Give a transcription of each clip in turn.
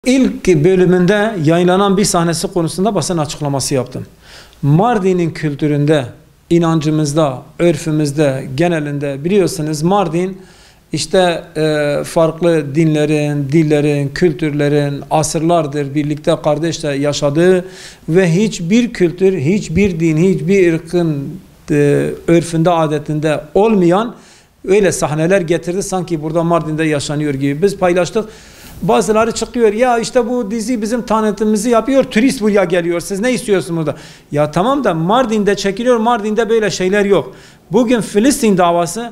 İlk bölümünde yayınlanan bir sahnesi konusunda basın açıklaması yaptım. Mardin'in kültüründe, inancımızda, örfümüzde, genelinde biliyorsunuz Mardin işte farklı dinlerin, dillerin, kültürlerin asırlardır birlikte kardeşçe yaşadığı ve hiçbir kültür, hiçbir din, hiçbir ırkın örfünde, adetinde olmayan öyle sahneler getirdi. Sanki burada Mardin'de yaşanıyor gibi. Biz paylaştık. Bazıları çıkıyor, ya işte bu dizi bizim tanıtımımızı yapıyor, turist buraya geliyor, siz ne istiyorsunuz burada? Ya tamam da Mardin'de çekiliyor, Mardin'de böyle şeyler yok. Bugün Filistin davası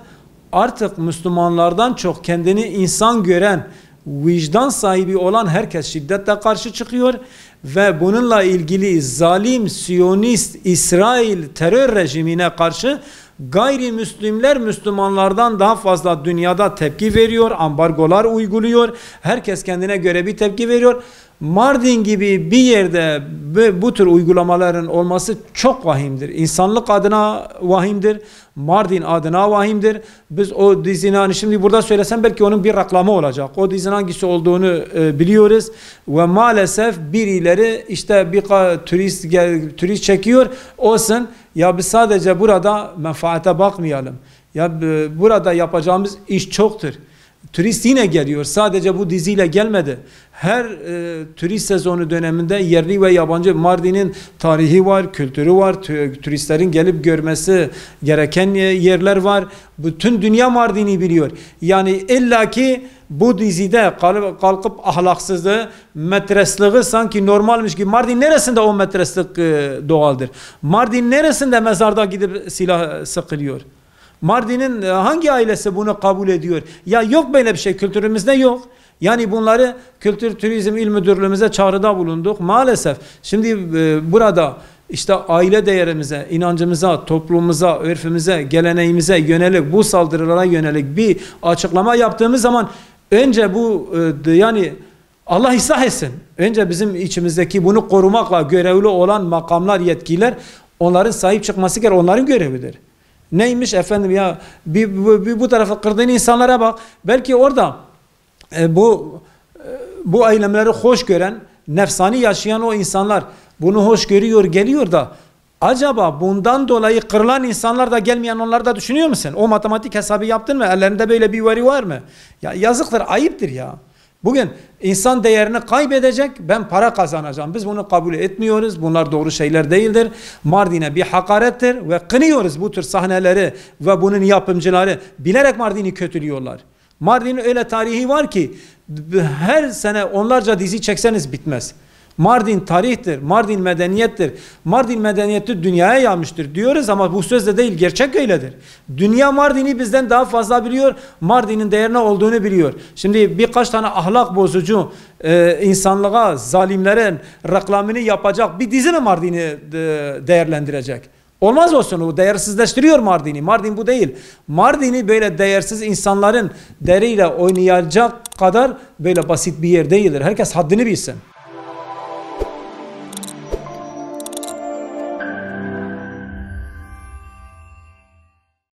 artık Müslümanlardan çok kendini insan gören, vicdan sahibi olan herkes şiddetle karşı çıkıyor ve bununla ilgili zalim, Siyonist, İsrail terör rejimine karşı gayrimüslimler Müslümanlardan daha fazla dünyada tepki veriyor, ambargolar uyguluyor, herkes kendine göre bir tepki veriyor. Mardin gibi bir yerde bu tür uygulamaların olması çok vahimdir. İnsanlık adına vahimdir, Mardin adına vahimdir. Biz o dizinin, hani şimdi burada söylesem belki onun bir reklamı olacak. O dizinin hangisi olduğunu biliyoruz ve maalesef birileri işte bir turist çekiyor olsun. Ya biz sadece burada menfaate bakmayalım. Ya burada yapacağımız iş çoktur. Turist yine geliyor. Sadece bu diziyle gelmedi. Her turist sezonu döneminde yerli ve yabancı Mardin'in tarihi var, kültürü var. Turistlerin gelip görmesi gereken yerler var. Bütün dünya Mardin'i biliyor. Yani illaki bu dizide kalkıp ahlaksızlığı, metresliği sanki normalmiş gibi. Mardin neresinde o metreslik doğaldır? Mardin neresinde mezarda gidip silah sıkılıyor? Mardin'in hangi ailesi bunu kabul ediyor? Ya yok böyle bir şey, kültürümüzde yok. Yani bunları Kültür Turizm İl Müdürlüğümüze çağrıda bulunduk. Maalesef şimdi burada işte aile değerimize, inancımıza, toplumumuza, örfümüze, geleneğimize yönelik, bu saldırılara yönelik bir açıklama yaptığımız zaman önce bu yani Allah ıslah etsin. Önce bizim içimizdeki bunu korumakla görevli olan makamlar, yetkililer, onların sahip çıkması gerekir, onların görevidir. Neymiş efendim ya bu tarafa kırdığın insanlara bak. Belki orada bu eylemleri hoş gören, nefsani yaşayan o insanlar bunu hoş görüyor, geliyor da acaba bundan dolayı kırılan insanlar da gelmeyen, onları da düşünüyor musun? O matematik hesabı yaptın mı? Ellerinde böyle bir veri var mı? Ya yazıktır, ayıptır ya. Bugün insan değerini kaybedecek, ben para kazanacağım. Biz bunu kabul etmiyoruz. Bunlar doğru şeyler değildir. Mardin'e bir hakarettir ve kınıyoruz bu tür sahneleri ve bunun yapımcıları. Bilerek Mardin'i kötülüyorlar. Mardin'in öyle tarihi var ki her sene onlarca dizi çekseniz bitmez. Mardin tarihtir, Mardin medeniyettir. Mardin medeniyeti dünyaya yaymıştır diyoruz ama bu söz de değil, gerçek öyledir. Dünya Mardin'i bizden daha fazla biliyor, Mardin'in değerine olduğunu biliyor. Şimdi birkaç tane ahlak bozucu insanlığa, zalimlerin reklamını yapacak bir dizi mi Mardin'i değerlendirecek? Olmaz olsun, o değersizleştiriyor Mardin'i. Mardin bu değil. Mardin'i böyle değersiz insanların değeriyle oynayacak kadar böyle basit bir yer değildir. Herkes haddini bilsin.